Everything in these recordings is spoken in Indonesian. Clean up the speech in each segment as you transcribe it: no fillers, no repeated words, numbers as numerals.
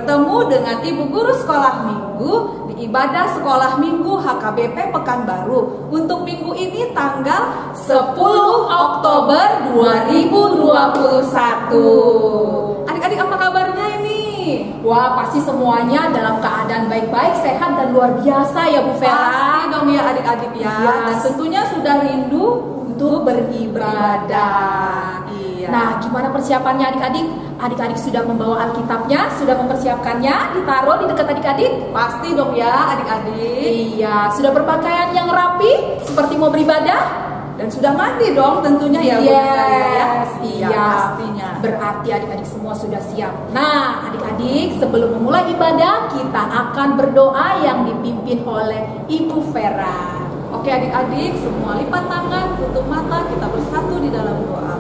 bertemu dengan Ibu Guru Sekolah Minggu di ibadah Sekolah Minggu HKBP Pekanbaru untuk minggu ini tanggal 10 Oktober 2021. Adik-adik apa kabarnya ini? Wah, pasti semuanya dalam keadaan baik-baik, sehat dan luar biasa ya Bu Vera. Pasti dong ya adik-adik ya. Dan tentunya sudah rindu untuk beribadah. Iya. Nah, gimana persiapannya adik-adik? Adik-adik sudah membawa Alkitabnya, sudah mempersiapkannya, ditaruh di dekat adik-adik? Pasti dong ya adik-adik. Iya, sudah berpakaian yang rapi seperti mau beribadah? Dan sudah mandi dong tentunya ya Bu Iya, pastinya. Berarti adik-adik semua sudah siap. Nah, adik-adik sebelum memulai ibadah kita akan berdoa yang dipimpin oleh Ibu Vera. Oke adik-adik, semua lipat tangan, tutup mata, kita bersatu di dalam doa.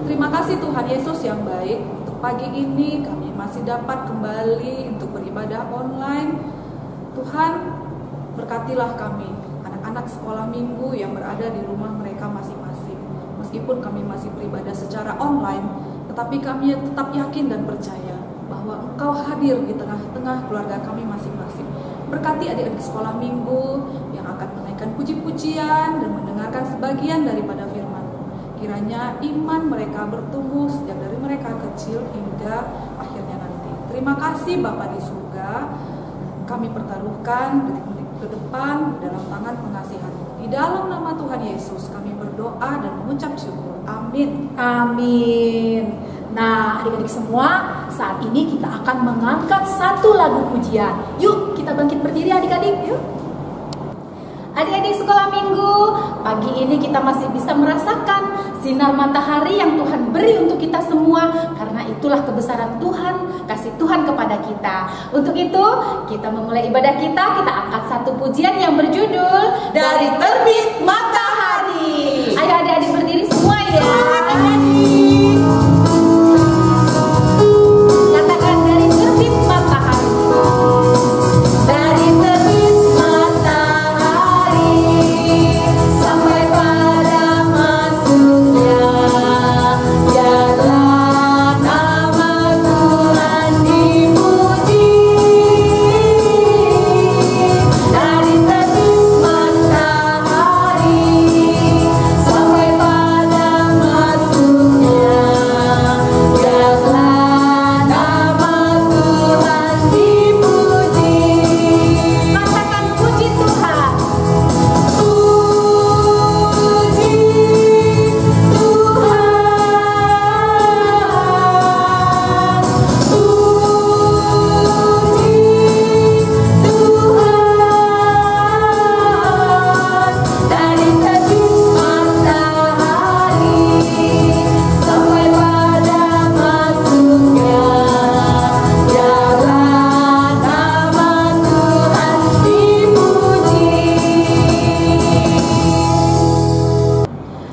Terima kasih Tuhan Yesus yang baik, untuk pagi ini kami masih dapat kembali untuk beribadah online. Tuhan, berkatilah kami, anak-anak sekolah minggu yang berada di rumah mereka masing-masing. Meskipun kami masih beribadah secara online, tetapi kami tetap yakin dan percaya bahwa Engkau hadir di tengah-tengah keluarga kami masing-masing. Berkati adik-adik sekolah minggu yang akan menaikkan puji-pujian dan mendengarkan sebagian daripada firman-Mu. Kiranya iman mereka bertumbuh sejak dari mereka kecil hingga akhirnya nanti. Terima kasih Bapa di surga, kami pertaruhkan detik-detik ke depan dalam tangan pengasihan-Mu. Di dalam nama Tuhan Yesus kami berdoa dan mengucap syukur. Amin. Amin. Nah, adik-adik semua, saat ini kita akan mengangkat satu lagu pujian. Yuk, kita bangkit berdiri adik-adik, yuk. Adik-adik sekolah minggu, pagi ini kita masih bisa merasakan sinar matahari yang Tuhan beri untuk kita semua. Karena itulah kebesaran Tuhan, kasih Tuhan kepada kita. Untuk itu, kita memulai ibadah kita angkat satu pujian yang berjudul Dari Terbit Matahari. Ayo adik-adik berdiri semua ya. Katakan dari terbit matahari. Dari terbit matahari sampai pada masuknya, biarlah nama Tuhan dipuji. Dari terbit matahari sampai pada masuknya, biarlah nama Tuhan dipuji. Katakan puji Tuhan. Puji Tuhan. Puji Tuhan. Dari terbit matahari sampai pada masuknya, biarlah nama Tuhan dipuji.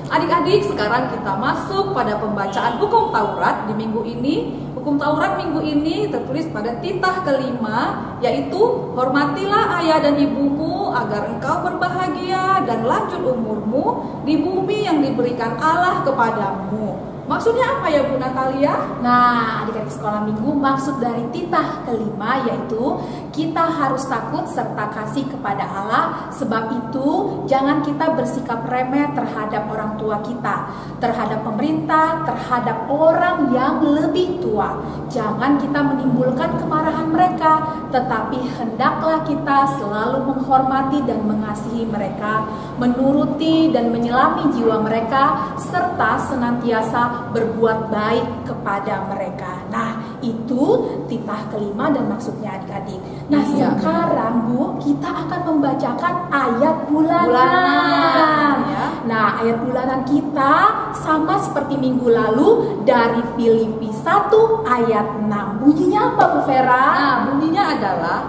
Adik-adik, sekarang kita masuk pada pembacaan hukum Taurat di minggu ini. Hukum Taurat minggu ini tertulis pada titah kelima, yaitu hormatilah ayah dan ibumu agar engkau berbahagia dan lanjut umurmu di bumi yang diberikan Allah kepadamu. Maksudnya apa ya Bu Natalia? Nah, adik-adik sekolah minggu, maksud dari titah kelima yaitu kita harus takut serta kasih kepada Allah. Sebab itu jangan kita bersikap remeh terhadap orang tua kita, terhadap pemerintah, terhadap orang yang lebih tua. Jangan kita menimbulkan kemarahan mereka, tetapi hendaklah kita selalu menghormati dan mengasihi mereka, menuruti dan menyelami jiwa mereka, serta senantiasa berbuat baik kepada mereka. Nah, itu titah kelima dan maksudnya adik-adik. Nah, sekarang Bu, kita akan membacakan ayat bulanan. Ya. Nah, ayat bulanan kita sama seperti minggu lalu dari Filipi 1 ayat 6. Bunyinya apa Bu Vera? Nah, bunyinya adalah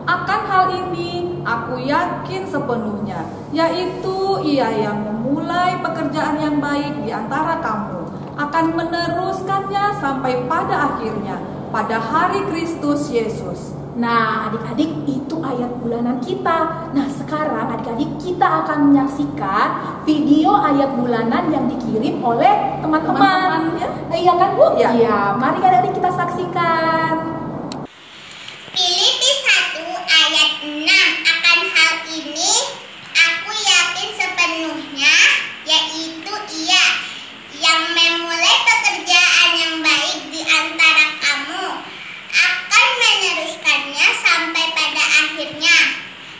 akan hal ini aku yakin sepenuhnya, yaitu Ia yang memulai pekerjaan yang baik di antara kamu akan meneruskannya sampai pada akhirnya pada hari Kristus Yesus. Nah, adik-adik, itu ayat bulanan kita. Nah, sekarang adik-adik kita akan menyaksikan video ayat bulanan yang dikirim oleh teman-teman. Ya? Iya kan Bu? Iya. Iya, mari adik-adik kita saksikan. 6. Akan hal ini aku yakin sepenuhnya, yaitu Ia yang memulai pekerjaan yang baik di antara kamu akan meneruskannya sampai pada akhirnya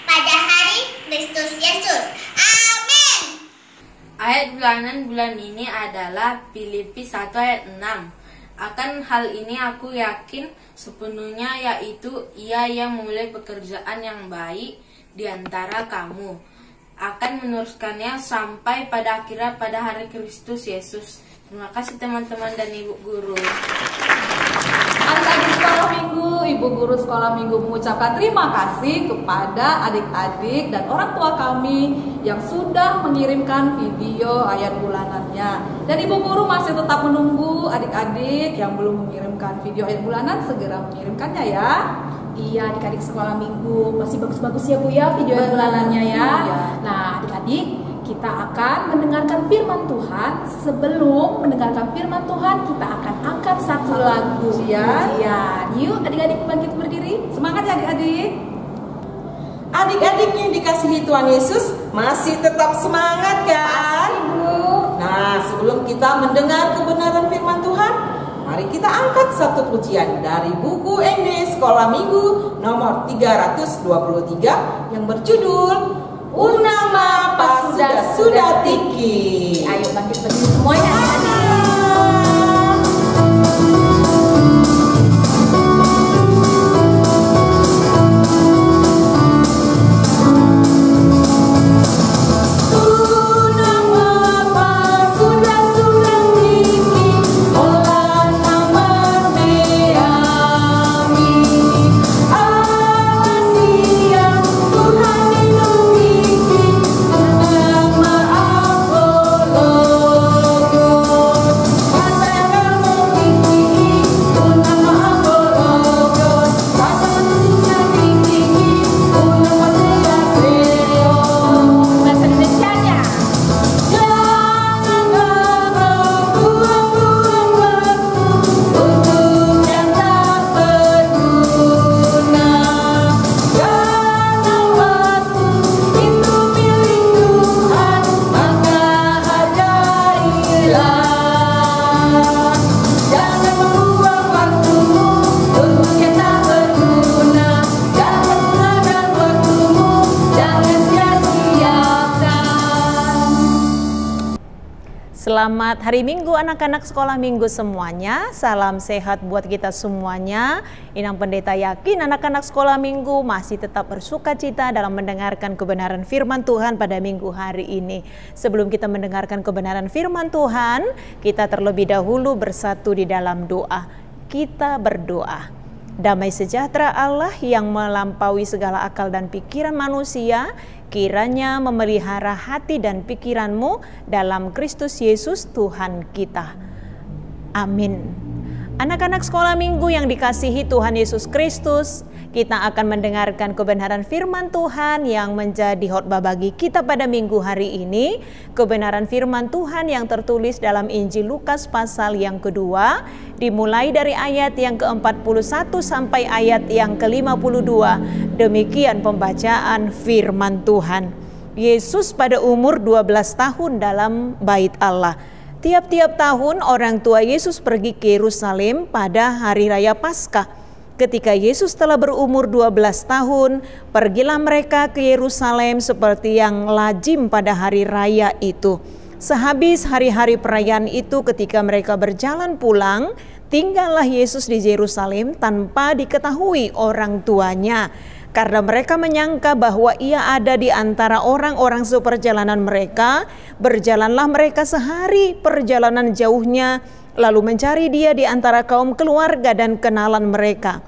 pada hari Kristus Yesus. Amin. Ayat bulanan bulan ini adalah Filipi 1 ayat 6. Akan hal ini aku yakin sepenuhnya, yaitu Ia yang memulai pekerjaan yang baik di antara kamu akan meneruskannya sampai pada akhirnya pada hari Kristus Yesus. Terima kasih teman-teman dan Ibu Guru. Adik-adik sekolah minggu, Ibu Guru sekolah minggu mengucapkan terima kasih kepada adik-adik dan orang tua kami yang sudah mengirimkan video ayat bulanannya. Dan Ibu Guru masih tetap menunggu adik-adik yang belum mengirimkan video ayat bulanan segera mengirimkannya ya. Iya, adik-adik sekolah minggu masih bagus-bagus ya Bu ya video bulanannya ya. Iya. Nah, adik-adik, kita akan mendengarkan firman Tuhan. Sebelum mendengarkan firman Tuhan, kita akan angkat satu lagu pujian. Yuk, adik-adik bangkit berdiri. Semangat ya adik-adik. Adik-adik yang dikasihi Tuhan Yesus masih tetap semangat kan? Nah, sebelum kita mendengar kebenaran firman Tuhan, mari kita angkat satu pujian dari buku ND Sekolah Minggu nomor 323 yang berjudul Unama Sudah Tiki. Ayo bangkit berdiri semuanya adik-adik. Selamat hari Minggu anak-anak sekolah minggu semuanya. Salam sehat buat kita semuanya. Inang Pendeta yakin anak-anak sekolah minggu masih tetap bersukacita dalam mendengarkan kebenaran firman Tuhan pada minggu hari ini. Sebelum kita mendengarkan kebenaran firman Tuhan, kita terlebih dahulu bersatu di dalam doa. Kita berdoa. Damai sejahtera Allah yang melampaui segala akal dan pikiran manusia, kiranya memelihara hati dan pikiranmu dalam Kristus Yesus Tuhan kita. Amin. Anak-anak sekolah minggu yang dikasihi Tuhan Yesus Kristus, kita akan mendengarkan kebenaran firman Tuhan yang menjadi khotbah bagi kita pada minggu hari ini. Kebenaran firman Tuhan yang tertulis dalam Injil Lukas pasal yang kedua, dimulai dari ayat yang ke-41 sampai ayat yang ke-52. Demikian pembacaan firman Tuhan. Yesus pada umur 12 tahun dalam bait Allah. Tiap-tiap tahun orang tua Yesus pergi ke Yerusalem pada hari raya Paskah. Ketika Yesus telah berumur 12 tahun, pergilah mereka ke Yerusalem seperti yang lazim pada hari raya itu. Sehabis hari-hari perayaan itu, ketika mereka berjalan pulang, tinggallah Yesus di Yerusalem tanpa diketahui orang tuanya. Karena mereka menyangka bahwa ia ada di antara orang-orang seperjalanan mereka, berjalanlah mereka sehari perjalanan jauhnya, lalu mencari dia di antara kaum keluarga dan kenalan mereka.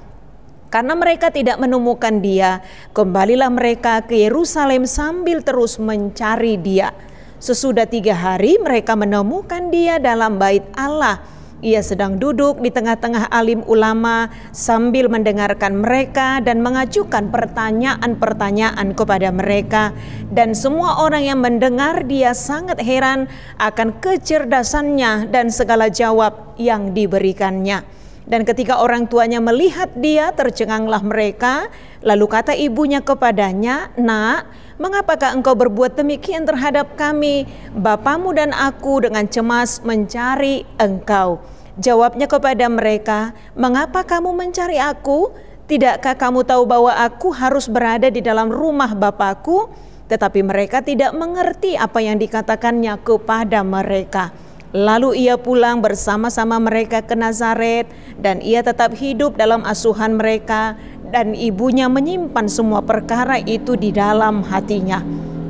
Karena mereka tidak menemukan dia, kembalilah mereka ke Yerusalem sambil terus mencari dia. Sesudah 3 hari mereka menemukan dia dalam bait Allah. Ia sedang duduk di tengah-tengah alim ulama sambil mendengarkan mereka dan mengajukan pertanyaan-pertanyaan kepada mereka. Dan semua orang yang mendengar dia sangat heran akan kecerdasannya dan segala jawab yang diberikannya. Dan ketika orang tuanya melihat dia, tercenganglah mereka. Lalu kata ibunya kepadanya, "Nak, mengapakah engkau berbuat demikian terhadap kami? Bapamu dan aku dengan cemas mencari engkau." Jawabnya kepada mereka, "Mengapa kamu mencari aku? Tidakkah kamu tahu bahwa aku harus berada di dalam rumah Bapakku?" Tetapi mereka tidak mengerti apa yang dikatakannya kepada mereka. Lalu ia pulang bersama-sama mereka ke Nazaret, dan ia tetap hidup dalam asuhan mereka, dan ibunya menyimpan semua perkara itu di dalam hatinya.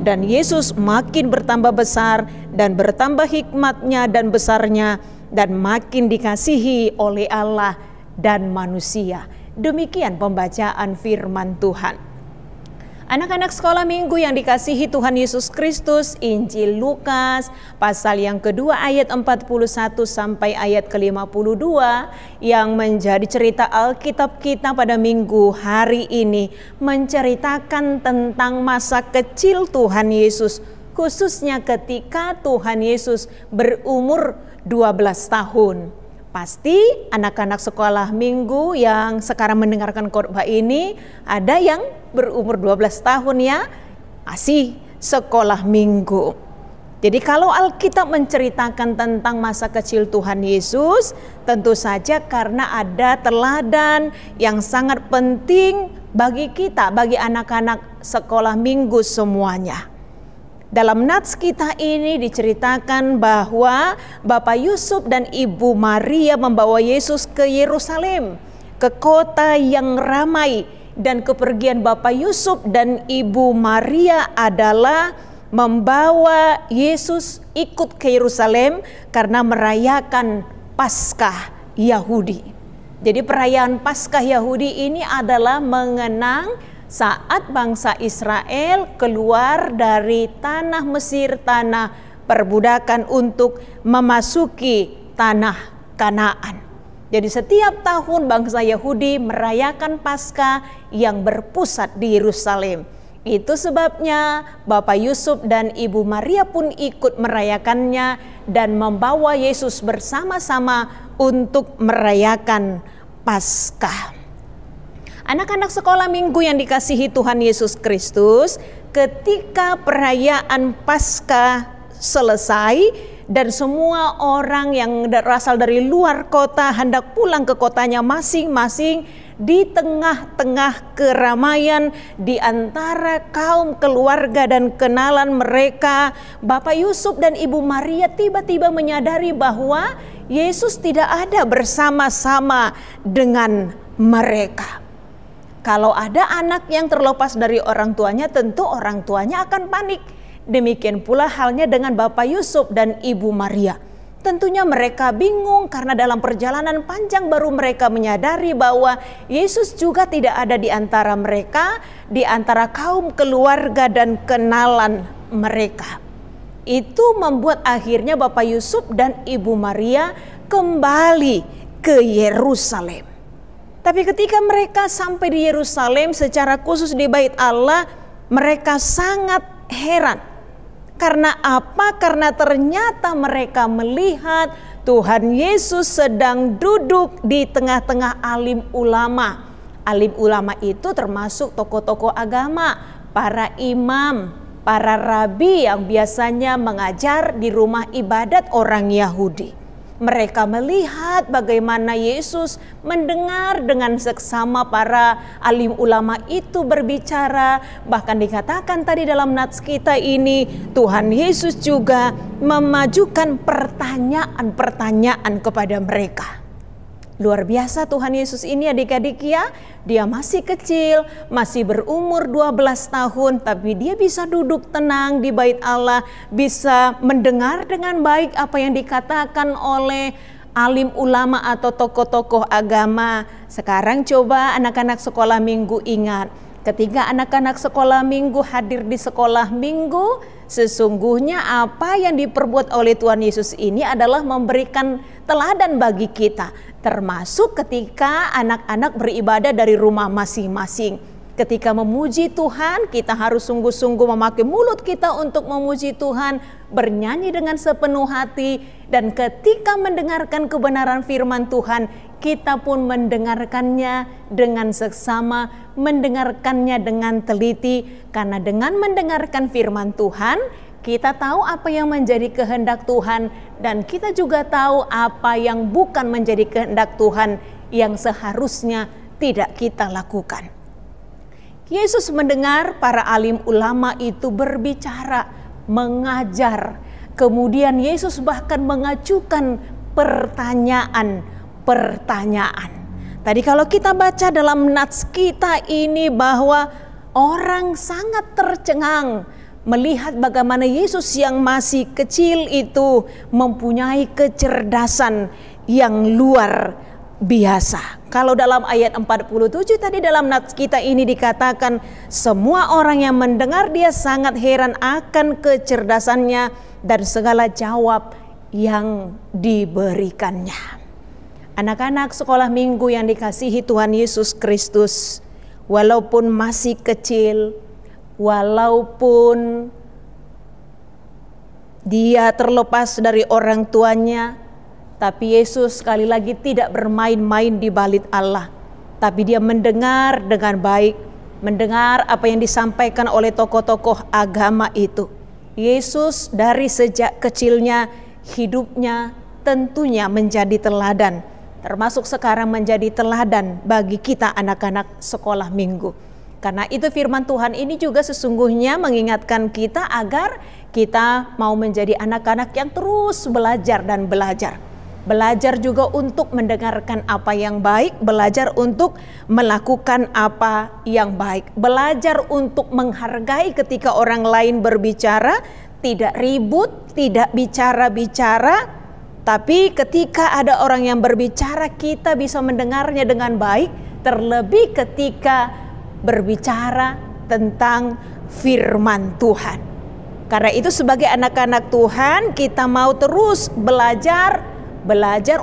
Dan Yesus makin bertambah besar dan bertambah hikmatnya dan besarnya, dan makin dikasihi oleh Allah dan manusia. Demikian pembacaan firman Tuhan. Anak-anak sekolah minggu yang dikasihi Tuhan Yesus Kristus, Injil Lukas pasal yang kedua ayat 41 sampai ayat ke-52 yang menjadi cerita Alkitab kita pada minggu hari ini menceritakan tentang masa kecil Tuhan Yesus, khususnya ketika Tuhan Yesus berumur 12 tahun. Pasti anak-anak sekolah minggu yang sekarang mendengarkan khotbah ini ada yang berumur 12 tahun ya, masih sekolah minggu. Jadi kalau Alkitab menceritakan tentang masa kecil Tuhan Yesus, tentu saja karena ada teladan yang sangat penting bagi kita, bagi anak-anak sekolah minggu semuanya. Dalam nats kita ini diceritakan bahwa Bapak Yusuf dan Ibu Maria membawa Yesus ke Yerusalem, ke kota yang ramai, dan kepergian Bapak Yusuf dan Ibu Maria adalah membawa Yesus ikut ke Yerusalem karena merayakan Paskah Yahudi. Jadi perayaan Paskah Yahudi ini adalah mengenang saat bangsa Israel keluar dari tanah Mesir, tanah perbudakan untuk memasuki tanah Kanaan. Jadi setiap tahun bangsa Yahudi merayakan Paskah yang berpusat di Yerusalem. Itu sebabnya Bapak Yusuf dan Ibu Maria pun ikut merayakannya dan membawa Yesus bersama-sama untuk merayakan Paskah. Anak-anak sekolah minggu yang dikasihi Tuhan Yesus Kristus, ketika perayaan Paskah selesai dan semua orang yang berasal dari luar kota hendak pulang ke kotanya masing-masing, di tengah-tengah keramaian di antara kaum keluarga dan kenalan mereka, Bapak Yusuf dan Ibu Maria tiba-tiba menyadari bahwa Yesus tidak ada bersama-sama dengan mereka. Kalau ada anak yang terlepas dari orang tuanya, tentu orang tuanya akan panik. Demikian pula halnya dengan Bapak Yusuf dan Ibu Maria. Tentunya mereka bingung karena dalam perjalanan panjang baru mereka menyadari bahwa Yesus juga tidak ada di antara mereka, di antara kaum keluarga dan kenalan mereka. Itu membuat akhirnya Bapak Yusuf dan Ibu Maria kembali ke Yerusalem. Tapi ketika mereka sampai di Yerusalem, secara khusus di Bait Allah, mereka sangat heran. Karena apa? Karena ternyata mereka melihat Tuhan Yesus sedang duduk di tengah-tengah alim ulama. Alim ulama itu termasuk tokoh-tokoh agama, para imam, para rabi yang biasanya mengajar di rumah ibadat orang Yahudi. Mereka melihat bagaimana Yesus mendengar dengan seksama para alim ulama itu berbicara. Bahkan dikatakan tadi dalam nats kita ini, Tuhan Yesus juga memajukan pertanyaan-pertanyaan kepada mereka. Luar biasa Tuhan Yesus ini adik-adik ya. Dia masih kecil, masih berumur 12 tahun, tapi dia bisa duduk tenang di Bait Allah, bisa mendengar dengan baik apa yang dikatakan oleh alim ulama atau tokoh-tokoh agama. Sekarang coba anak-anak sekolah minggu ingat, ketika anak-anak sekolah minggu hadir di sekolah minggu, sesungguhnya apa yang diperbuat oleh Tuhan Yesus ini adalah memberikan teladan bagi kita, termasuk ketika anak-anak beribadah dari rumah masing-masing. Ketika memuji Tuhan, kita harus sungguh-sungguh memakai mulut kita untuk memuji Tuhan, bernyanyi dengan sepenuh hati, dan ketika mendengarkan kebenaran firman Tuhan, kita pun mendengarkannya dengan seksama, mendengarkannya dengan teliti, karena dengan mendengarkan firman Tuhan, kita tahu apa yang menjadi kehendak Tuhan, dan kita juga tahu apa yang bukan menjadi kehendak Tuhan yang seharusnya tidak kita lakukan. Yesus mendengar para alim ulama itu berbicara, mengajar. Kemudian Yesus bahkan mengajukan pertanyaan. Tadi kalau kita baca dalam nats kita ini bahwa orang sangat tercengang melihat bagaimana Yesus yang masih kecil itu mempunyai kecerdasan yang luar biasa. Kalau dalam ayat 47 tadi dalam nats kita ini dikatakan semua orang yang mendengar dia sangat heran akan kecerdasannya dan segala jawab yang diberikannya. Anak-anak sekolah minggu yang dikasihi Tuhan Yesus Kristus, walaupun masih kecil, walaupun dia terlepas dari orang tuanya, tapi Yesus sekali lagi tidak bermain-main di bait Allah. Tapi dia mendengar dengan baik, mendengar apa yang disampaikan oleh tokoh-tokoh agama itu. Yesus dari sejak kecilnya, hidupnya tentunya menjadi teladan. Termasuk sekarang menjadi teladan bagi kita anak-anak sekolah minggu. Karena itu firman Tuhan ini juga sesungguhnya mengingatkan kita agar kita mau menjadi anak-anak yang terus belajar dan belajar. Belajar juga untuk mendengarkan apa yang baik, belajar untuk melakukan apa yang baik. Belajar untuk menghargai ketika orang lain berbicara, tidak ribut, tidak bicara-bicara. Tapi ketika ada orang yang berbicara, kita bisa mendengarnya dengan baik, terlebih ketika berbicara tentang firman Tuhan. Karena itu sebagai anak-anak Tuhan, kita mau terus belajar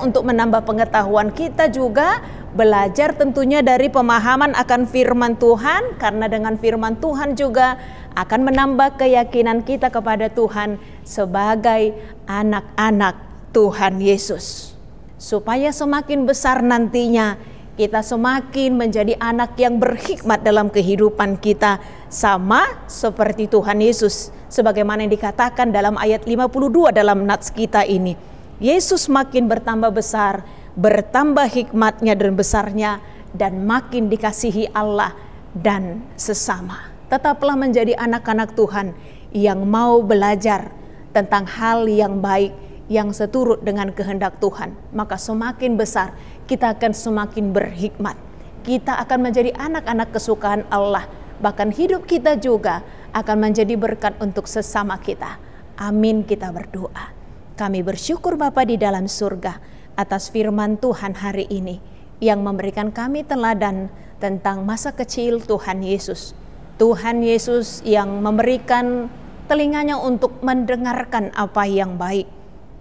untuk menambah pengetahuan kita, juga belajar tentunya dari pemahaman akan firman Tuhan, karena dengan firman Tuhan juga akan menambah keyakinan kita kepada Tuhan sebagai anak-anak Tuhan Yesus. Supaya semakin besar nantinya kita semakin menjadi anak yang berhikmat dalam kehidupan kita, sama seperti Tuhan Yesus, sebagaimana yang dikatakan dalam ayat 52 dalam nats kita ini. Yesus makin bertambah besar, bertambah hikmatnya dan besarnya, dan makin dikasihi Allah dan sesama. Tetaplah menjadi anak-anak Tuhan yang mau belajar tentang hal yang baik, yang seturut dengan kehendak Tuhan. Maka semakin besar kita akan semakin berhikmat. Kita akan menjadi anak-anak kesukaan Allah. Bahkan hidup kita juga akan menjadi berkat untuk sesama kita. Amin, kita berdoa. Kami bersyukur Bapa di dalam surga atas firman Tuhan hari ini yang memberikan kami teladan tentang masa kecil Tuhan Yesus. Tuhan Yesus yang memberikan telinganya untuk mendengarkan apa yang baik.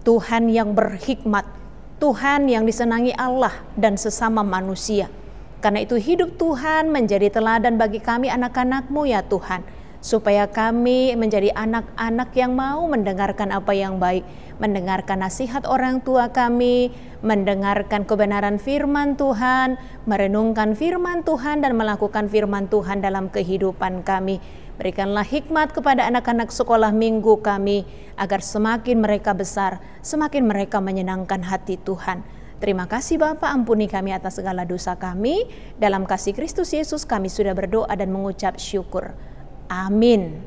Tuhan yang berhikmat, Tuhan yang disenangi Allah dan sesama manusia. Karena itu hidup Tuhan menjadi teladan bagi kami anak-anak-Mu ya Tuhan. Supaya kami menjadi anak-anak yang mau mendengarkan apa yang baik, mendengarkan nasihat orang tua kami, mendengarkan kebenaran firman Tuhan, merenungkan firman Tuhan dan melakukan firman Tuhan dalam kehidupan kami. Berikanlah hikmat kepada anak-anak sekolah minggu kami, agar semakin mereka besar, semakin mereka menyenangkan hati Tuhan. Terima kasih Bapa, ampuni kami atas segala dosa kami. Dalam kasih Kristus Yesus kami sudah berdoa dan mengucap syukur. Amin.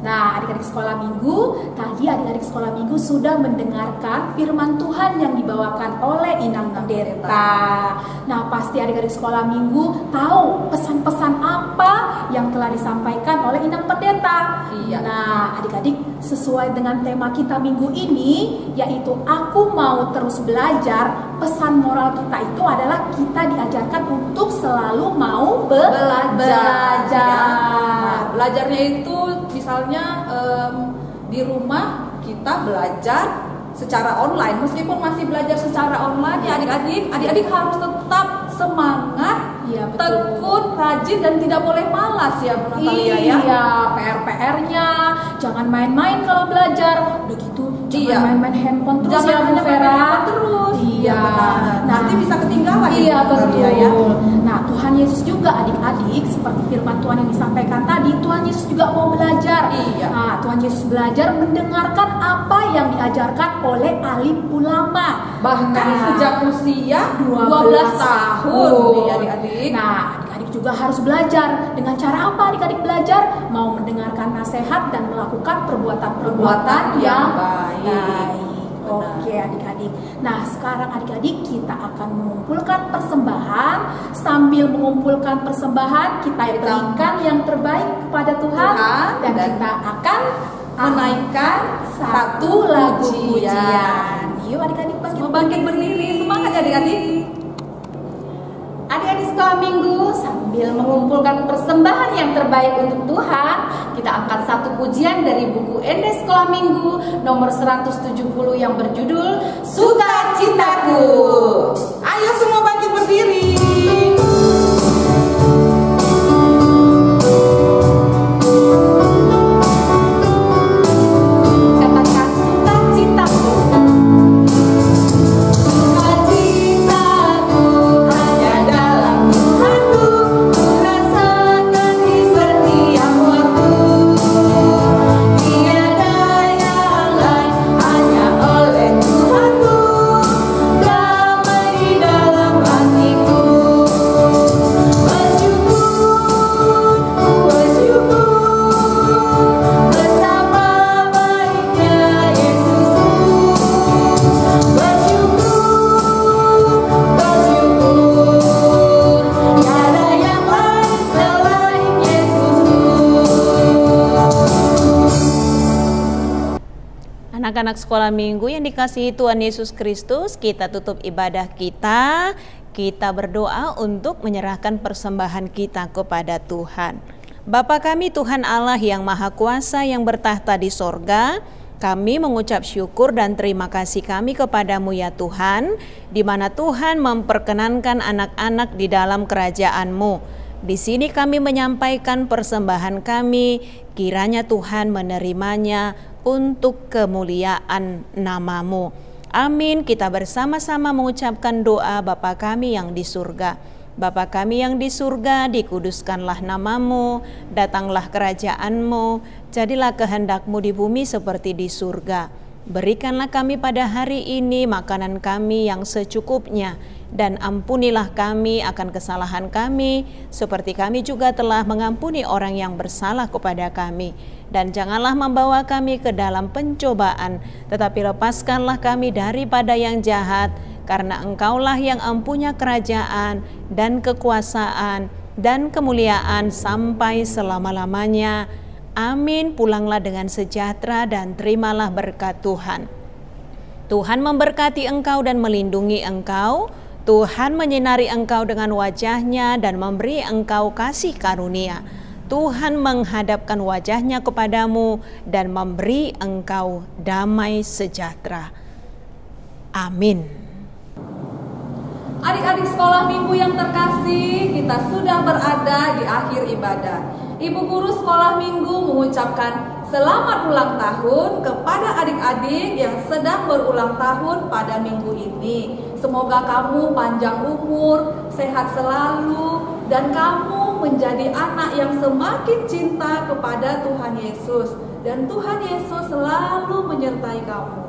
Nah, adik-adik sekolah minggu, tadi adik-adik sekolah minggu sudah mendengarkan firman Tuhan yang dibawakan oleh Inang Pendeta. Nah, pasti adik-adik sekolah minggu tahu pesan-pesan apa yang telah disampaikan oleh Inang Pendeta. Iya. Nah, adik-adik, sesuai dengan tema kita minggu ini, yaitu aku mau terus belajar, pesan moral kita itu adalah kita diajarkan untuk selalu mau belajar. Nah, belajarnya itu misalnya di rumah kita belajar secara online, meskipun masih belajar secara online ya adik-adik harus tetap semangat, Iya, betul. tekun, rajin dan tidak boleh malas ya Bu Natalia ya. Iya, PR-nya jangan main-main kalau belajar. Udah gitu, Iya. jangan main-main handphone terus Jangan ya Bu hanya main Vera. handphone terus. Iya, benar. Nanti bisa ketinggalan Iya, Bu Natalia ya. betul. Nah, Tuhan Yesus juga adik-adik seperti firman Tuhan yang disampaikan tadi, Tuhan Yesus juga mau belajar. Iya. Nah, Tuhan Yesus belajar mendengarkan apa yang diajarkan oleh alim ulama. Bahkan Nah, sejak usia 12 tahun nih adik-adik. Nah, adik-adik juga harus belajar. Dengan cara apa adik-adik belajar? Mau mendengarkan nasihat dan melakukan perbuatan yang baik. Oke adik-adik. Nah sekarang adik-adik kita akan mengumpulkan persembahan. Sambil mengumpulkan persembahan kita berikan yang terbaik kepada Tuhan, dan kita akan menaikkan satu lagu pujian. Yuk adik-adik bangkit berdiri. Semangat adik-adik. Adik-adik sekolah minggu, sambil mengumpulkan persembahan yang terbaik untuk Tuhan, kita angkat satu pujian dari buku ND Sekolah Minggu nomor 170 yang berjudul Sukacitaku. Ayo semua bangkit berdiri. Katakan sukacitaku. Sukacitaku hanya dalam Tuhanku, ku rasakan di setiap waktu. Tiada yang lain, hanya oleh Tuhanku, damai di dalam hatiku. Anak-anak sekolah minggu yang dikasihi Tuhan Yesus Kristus, kita tutup ibadah kita. Kita berdoa untuk menyerahkan persembahan kita kepada Tuhan. Bapa kami Tuhan Allah yang Maha Kuasa yang bertahta di sorga, kami mengucap syukur dan terima kasih kami kepadamu ya Tuhan, di mana Tuhan memperkenankan anak-anak di dalam kerajaan-Mu. Di sini kami menyampaikan persembahan kami, kiranya Tuhan menerimanya untuk kemuliaan nama-Mu. Amin. Kita bersama-sama mengucapkan doa Bapa kami yang di surga. Bapa kami yang di surga, dikuduskanlah nama-Mu, datanglah kerajaan-Mu, jadilah kehendak-Mu di bumi seperti di surga. Berikanlah kami pada hari ini makanan kami yang secukupnya, dan ampunilah kami akan kesalahan kami, seperti kami juga telah mengampuni orang yang bersalah kepada kami. Dan janganlah membawa kami ke dalam pencobaan, tetapi lepaskanlah kami daripada yang jahat, karena Engkaulah yang empunya kerajaan dan kekuasaan dan kemuliaan sampai selama-lamanya. Amin. Pulanglah dengan sejahtera dan terimalah berkat Tuhan. Tuhan memberkati engkau dan melindungi engkau. Tuhan menyinari engkau dengan wajah-Nya dan memberi engkau kasih karunia. Tuhan menghadapkan wajah-Nya kepadamu dan memberi engkau damai sejahtera. Amin. Adik-adik sekolah minggu yang terkasih, kita sudah berada di akhir ibadah. Ibu guru sekolah minggu mengucapkan selamat ulang tahun kepada adik-adik yang sedang berulang tahun pada minggu ini. Semoga kamu panjang umur, sehat selalu, dan kamu menjadi anak yang semakin cinta kepada Tuhan Yesus. Dan Tuhan Yesus selalu menyertai kamu.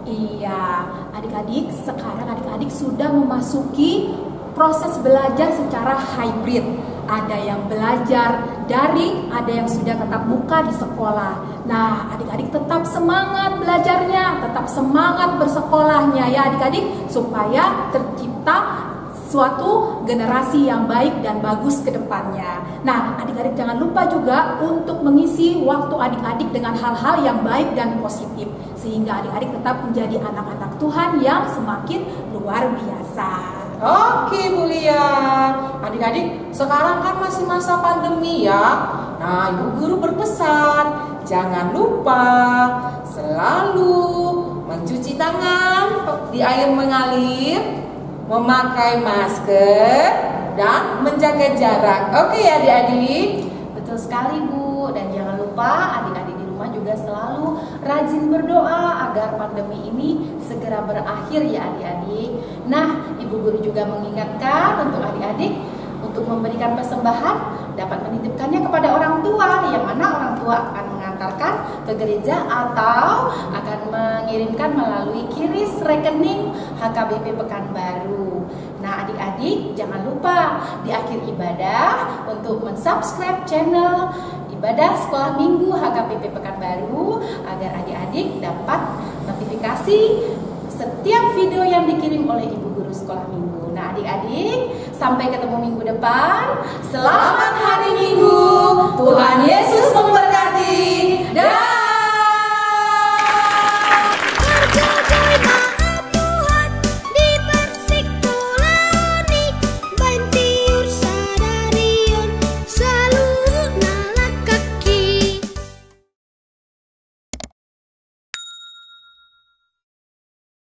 Iya, adik-adik, sekarang adik-adik sudah memasuki proses belajar secara hybrid. Ada yang belajar daring, ada yang sudah tatap muka di sekolah. Nah, adik-adik tetap semangat belajarnya, tetap semangat bersekolahnya ya adik-adik, supaya tercipta suatu generasi yang baik dan bagus ke depannya. Nah, adik-adik jangan lupa juga untuk mengisi waktu adik-adik dengan hal-hal yang baik dan positif, sehingga adik-adik tetap menjadi anak-anak Tuhan yang semakin luar biasa. Oke Bu Lia, adik-adik sekarang kan masih masa pandemi ya. Nah Ibu Guru berpesan, jangan lupa selalu mencuci tangan di air mengalir, memakai masker, dan menjaga jarak. Oke ya adik-adik? Betul sekali Bu, dan jangan lupa adik-adik di rumah juga selalu rajin berdoa agar pandemi ini segera berakhir ya adik-adik. Nah, Ibu Guru juga mengingatkan untuk adik-adik untuk memberikan persembahan dapat menitipkannya kepada orang tua, yang mana orang tua akan mengantarkan ke gereja atau akan mengirimkan melalui QRIS rekening HKBP Pekanbaru. Nah, adik-adik jangan lupa di akhir ibadah untuk mensubscribe channel Ibadah Sekolah Minggu HKBP Pekanbaru agar adik-adik dapat notifikasi setiap video yang dikirim oleh Ibu Guru Sekolah Minggu. Nah, adik-adik, sampai ketemu minggu depan. Selamat hari Minggu. Tuhan Yesus memberkati.